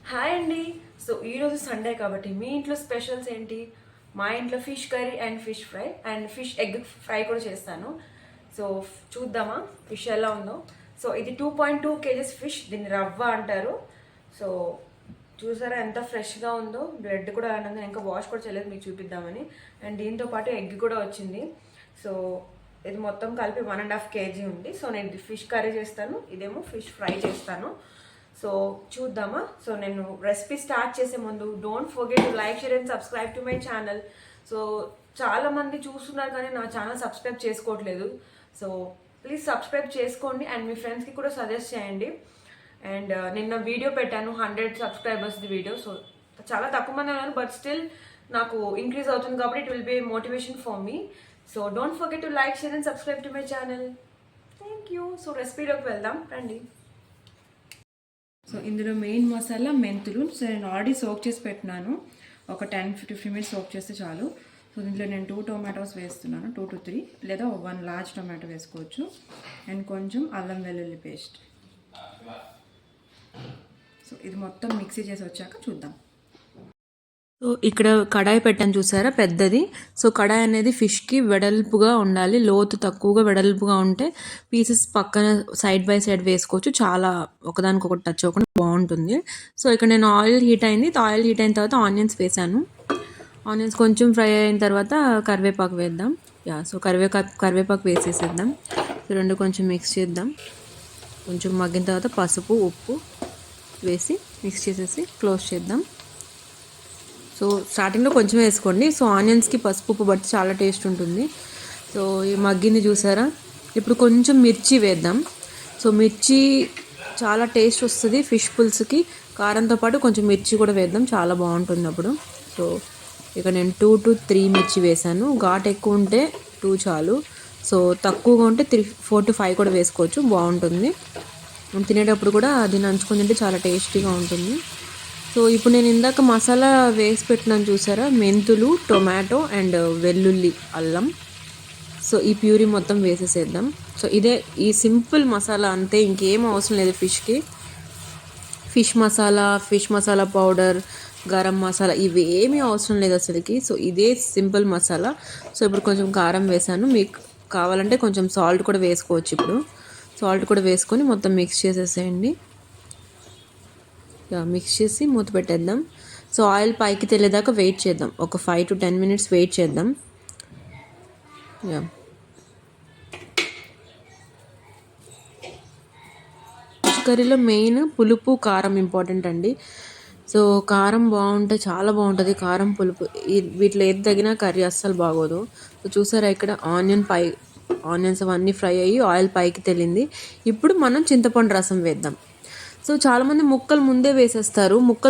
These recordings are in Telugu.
హాయ్ అండి. సో ఈరోజు సండే కాబట్టి మీ ఇంట్లో స్పెషల్స్ ఏంటి? మా ఇంట్లో fish curry and fish fry and fish egg fry కూడా చేస్తాను. సో చూద్దామా ఫిష్ ఎలా ఉందో. సో ఇది 2.2 kgs ఫిష్, దీన్ని రవ్వ అంటారు. సో చూసారా ఎంత ఫ్రెష్గా ఉందో, బ్లడ్ కూడా అలానే ఇంకా వాష్ కూడా చేయలేదు, మీకు చూపిద్దామని. అండ్ దీంతో పాటు ఎగ్ కూడా వచ్చింది. సో ఇది మొత్తం కలిపి 1.5 kg ఉంది. సో నేను ఫిష్ కర్రీ చేస్తాను, ఇదేమో ఫిష్ ఫ్రై చేస్తాను. సో చూద్దామా. సో నేను రెసిపీ స్టార్ట్ చేసే ముందు don't forget to like, share and subscribe to my channel. So చాలా మంది చూస్తున్నారు కానీ నా ఛానల్ సబ్స్క్రైబ్ చేసుకోవట్లేదు. సో ప్లీజ్ సబ్స్క్రైబ్ చేసుకోండి అండ్ మీ ఫ్రెండ్స్కి కూడా సజెస్ట్ చేయండి. అండ్ నిన్న వీడియో పెట్టాను 100 సబ్స్క్రైబర్స్ది వీడియో. సో చాలా తక్కువ మంది ఉన్నారు, బట్ స్టిల్ నాకు ఇంక్రీజ్ అవుతుంది కాబట్టి it will be motivation for me. So don't forget to like, share and subscribe to my channel. Thank you. So రెసిపీలోకి వెళ్దాం రండి. సో ఇందులో మెయిన్ మసాలా మెంతులు. సో నేను ఆల్రెడీ సోక్ చేసి పెట్టినాను, ఒక 10-15 మినిట్స్ సోక్ చేస్తే చాలు. సో దీంట్లో నేను 2 టొమాటోస్ వేస్తున్నాను, 2 to 3, లేదా 1 లార్జ్ టొమాటో వేసుకోవచ్చు. అండ్ కొంచెం అల్లం వెల్లుల్లి పేస్ట్. సో ఇది మొత్తం మిక్సీ చేసి వచ్చాక చూద్దాం. సో ఇక్కడ కడాయి పెట్టాను చూసారా, పెద్దది. సో కడాయి అనేది ఫిష్కి వెడల్పుగా ఉండాలి, లోతు తక్కువగా వెడల్పుగా ఉంటే పీసెస్ పక్కన సైడ్ బై సైడ్ వేసుకోవచ్చు, చాలా ఒకదానికొకటి టచ్ అవ్వకుండా బాగుంటుంది. సో ఇక్కడ నేను ఆయిల్ హీట్ అయింది, ఆయిల్ హీట్ అయిన తర్వాత ఆనియన్స్ వేసాను. ఆనియన్స్ కొంచెం ఫ్రై అయిన తర్వాత కరివేపాకు వేద్దాం. సో కరివేపాకు వేసేసేద్దాం. సో రెండు కొంచెం మిక్స్ చేద్దాం. కొంచెం మగ్గిన తర్వాత పసుపు, ఉప్పు వేసి మిక్స్ చేసేసి క్లోజ్ చేద్దాం. సో స్టార్టింగ్లో కొంచెం వేసుకోండి. సో ఆనియన్స్కి పసుపు ఉప్పు బట్టి చాలా టేస్ట్ ఉంటుంది. సో ఈ మగ్గింది చూసారా. ఇప్పుడు కొంచెం మిర్చి వేద్దాం. సో మిర్చి చాలా టేస్ట్ వస్తుంది ఫిష్ పులుసుకి, కారంతో పాటు కొంచెం మిర్చి కూడా వేద్దాం, చాలా బాగుంటుంది అప్పుడు. సో ఇక నేను 2 to 3 మిర్చి వేసాను. ఘాట్ ఎక్కువ ఉంటే 2 చాలు, సో తక్కువగా ఉంటే 4 to 5 కూడా వేసుకోవచ్చు, బాగుంటుంది. తినేటప్పుడు కూడా అది నంచుకొని తింటే చాలా టేస్టీగా ఉంటుంది. సో ఇప్పుడు నేను ఇందాక మసాలా వేసి పెట్టినాను చూసారా, మెంతులు, టొమాటో అండ్ వెల్లుల్లి, అల్లం. సో ఈ ప్యూరీ మొత్తం వేసేసేద్దాం. సో ఇదే ఈ సింపుల్ మసాలా, అంతే, ఇంకేం అవసరం లేదు ఫిష్కి. ఫిష్ మసాలా పౌడర్, గరం మసాలా ఇవేమీ అవసరం లేదు అసలుకి. సో ఇదే సింపుల్ మసాలా. సో ఇప్పుడు కొంచెం కారం వేసాను, మీకు కావాలంటే కొంచెం సాల్ట్ కూడా వేసుకోవచ్చు. ఇప్పుడు సాల్ట్ కూడా వేసుకొని మొత్తం మిక్స్ చేసేసేయండి. మిక్స్ చేసి మూత పెట్టేద్దాం. సో ఆయిల్ పైకి తెలియదాకా వెయిట్ చేద్దాం, ఒక 5 to 10 మినిట్స్ వెయిట్ చేద్దాం. ఫిష్ కర్రీలో మెయిన్ పులుపు, కారం ఇంపార్టెంట్ అండి. సో కారం బాగుంటే చాలా బాగుంటుంది, కారం పులుపు వీటిలో ఏది తగినా కర్రీ అస్సలు బాగోదు. సో చూసారా ఇక్కడ ఆనియన్స్ అవన్నీ ఫ్రై అయ్యి ఆయిల్ పైకి తెలింది. ఇప్పుడు మనం చింతపండు రసం వేద్దాం. సో చాలామంది ముక్కలు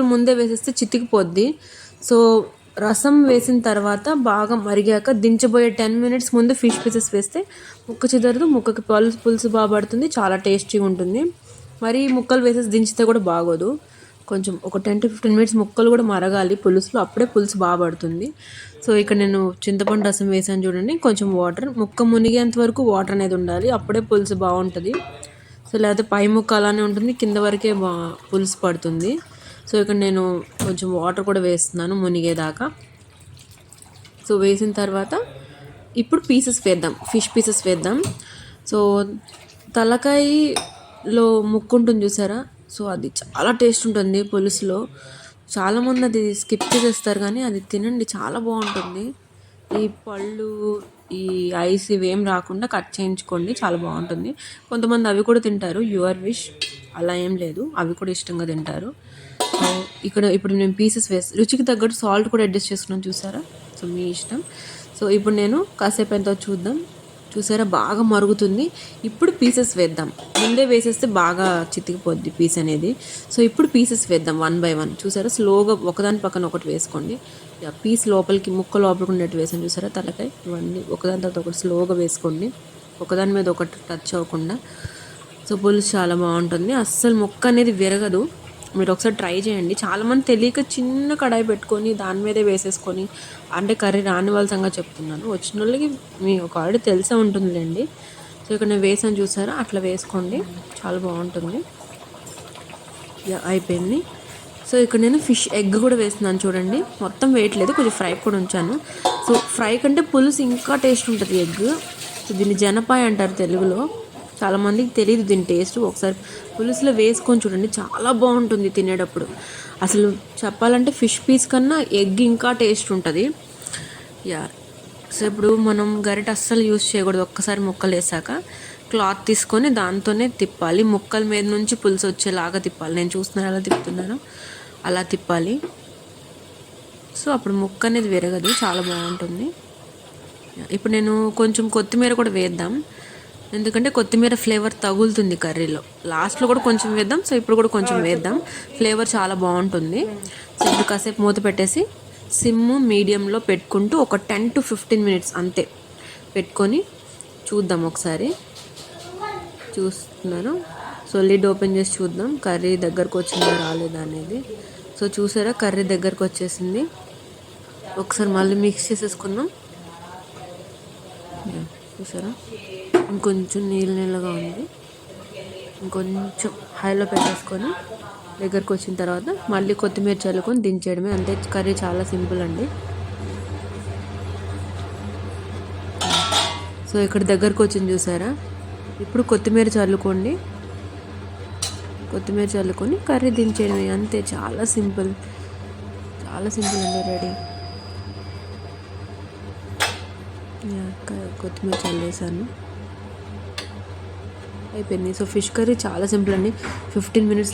ముందే వేసేస్తే చితికిపోద్ది. సో రసం వేసిన తర్వాత బాగా మరిగాక దించబోయే 10 మినిట్స్ ముందు ఫిష్ పీసెస్ వేస్తే ముక్క చిదరదు, ముక్కకి పులుసు బాగా పడుతుంది, చాలా టేస్టీగా ఉంటుంది. మరి ముక్కలు వేసేసి దించితే కూడా బాగోదు, కొంచెం ఒక 10 to 15 మినిట్స్ ముక్కలు కూడా మరగాలి పులుసులో, అప్పుడే పులుసు బాగా పడుతుంది. సో ఇక్కడ నేను చింతపండు రసం వేసాను చూడండి, కొంచెం వాటర్, ముక్క మునిగేంత వరకు వాటర్ అనేది ఉండాలి, అప్పుడే పులుసు బాగుంటుంది. సో లేకపోతే పై ముక్క అలానే ఉంటుంది, కింద వరకే పులుసు పడుతుంది. సో ఇక్కడ నేను కొంచెం వాటర్ కూడా వేస్తున్నాను మునిగేదాకా. సో వేసిన తర్వాత ఇప్పుడు ఫిష్ పీసెస్ వేద్దాం. సో తలకాయలో ముక్కు ఉంటుంది చూసారా, సో అది చాలా టేస్ట్ ఉంటుంది పులుసులో. చాలామంది అది స్కిప్ చేసేస్తారు కానీ అది తినండి, చాలా బాగుంటుంది. ఈ పళ్ళు, ఈ ఐస్ ఇవేం రాకుండా కట్ చేయించుకోండి, చాలా బాగుంటుంది. కొంతమంది అవి కూడా తింటారు, యువర్ విష్, అలా ఏం లేదు, అవి కూడా ఇష్టంగా తింటారు. సో ఇప్పుడు నేను పీసెస్ రుచికి తగ్గట్టు సాల్ట్ కూడా అడ్జస్ట్ చేసుకున్నాను చూసారా. సో మీ ఇష్టం. సో ఇప్పుడు నేను కాసేపు ఎంతో చూసారా బాగా మరుగుతుంది. ఇప్పుడు పీసెస్ వేద్దాం, ముందే వేసేస్తే బాగా చితికిపోద్ది పీస్ అనేది. సో ఇప్పుడు పీసెస్ వేద్దాం 1 by 1. చూసారా స్లోగా ఒకదాని పక్కన ఒకటి వేసుకోండి. పీస్ లోపలికి, ముక్క లోపలికి ఉన్నట్టు వేసాను చూసారా తలకాయ. ఇవన్నీ ఒకదాని తర్వాత ఒకటి స్లోగా వేసుకోండి, ఒకదాని మీద ఒకటి టచ్ అవ్వకుండా. సో పులుసు చాలా బాగుంటుంది, అస్సలు ముక్క అనేది విరగదు. మీరు ఒకసారి ట్రై చేయండి. చాలామంది తెలియక చిన్న కడాయి పెట్టుకొని దాని మీదే వేసేసుకొని, అంటే కర్రీ రాని వాళ్ళ సంగతి చెప్తున్నాను, వచ్చిన వాళ్ళకి మీ ఒక ఆల్రెడీ తెలిసే ఉంటుందిలేండి. సో ఇక్కడ నేను వేసాను చూసారా, అట్లా వేసుకోండి, చాలా బాగుంటుంది. అయిపోయింది. సో ఇక్కడ నేను ఫిష్ ఎగ్ కూడా వేస్తున్నాను చూడండి, మొత్తం వేయట్లేదు, కొంచెం ఫ్రై కూడా ఉంచాను. సో ఫ్రై కంటే పులుసు ఇంకా టేస్ట్ ఉంటుంది ఎగ్. సో దీన్ని జనపాయ అంటారు తెలుగులో, చాలామందికి తెలియదు దీని టేస్ట్. ఒకసారి పులుసులో వేసుకొని చూడండి, చాలా బాగుంటుంది తినేటప్పుడు. అసలు చెప్పాలంటే ఫిష్ పీస్ కన్నా ఎగ్ ఇంకా టేస్ట్ ఉంటుంది. యా. సో ఇప్పుడు మనం గరిట అస్సలు యూజ్ చేయకూడదు. ఒక్కసారి ముక్కలు వేసాక క్లాత్ తీసుకొని దాంతోనే తిప్పాలి, ముక్కల మీద నుంచి పులుసు వచ్చేలాగా తిప్పాలి. నేను చూస్తున్నాను ఎలా తిప్పుతున్నాను, అలా తిప్పాలి. సో అప్పుడు ముక్క అనేది విరగదు, చాలా బాగుంటుంది. ఇప్పుడు నేను కొంచెం కొత్తిమీర కూడా వేద్దాం, ఎందుకంటే కొత్తిమీర ఫ్లేవర్ తగులుతుంది కర్రీలో. లాస్ట్లో కూడా కొంచెం వేద్దాం, సో ఇప్పుడు కూడా కొంచెం వేద్దాం, ఫ్లేవర్ చాలా బాగుంటుంది. సో ఇప్పుడు కాసేపు మూత పెట్టేసి సిమ్ మీడియంలో పెట్టుకుంటూ ఒక 10 to 15 minutes అంతే పెట్టుకొని చూద్దాం. ఒకసారి చూస్తున్నారు, సో లిడ్ ఓపెన్ చేసి చూద్దాం కర్రీ దగ్గరకు వచ్చిందా రాలేదా అనేది. సో చూసారా కర్రీ దగ్గరకు వచ్చేసింది. ఒకసారి మళ్ళీ మిక్స్ చేసేసుకుందాం. చూసారా ఇంకొంచెం నీళ్ళగా ఉంది, ఇంకొంచెం హైలో పెట్టేసుకొని దగ్గరకు వచ్చిన తర్వాత మళ్ళీ కొత్తిమీర చల్లుకొని దించేయడమే, అంతే. కర్రీ చాలా సింపుల్ అండి. సో ఇక్కడ దగ్గరకు వచ్చింది చూసారా, ఇప్పుడు కొత్తిమీర చల్లుకోండి, కొత్తిమీర చల్లుకొని కర్రీ దించేయడమే, అంతే. చాలా సింపుల్, చాలా సింపుల్ అండి. రెడీ. కొత్తిమీర చల్లేసాను, అయిపోయింది. సో ఫిష్ కర్రీ చాలా సింపుల్ అండి, 15 minutes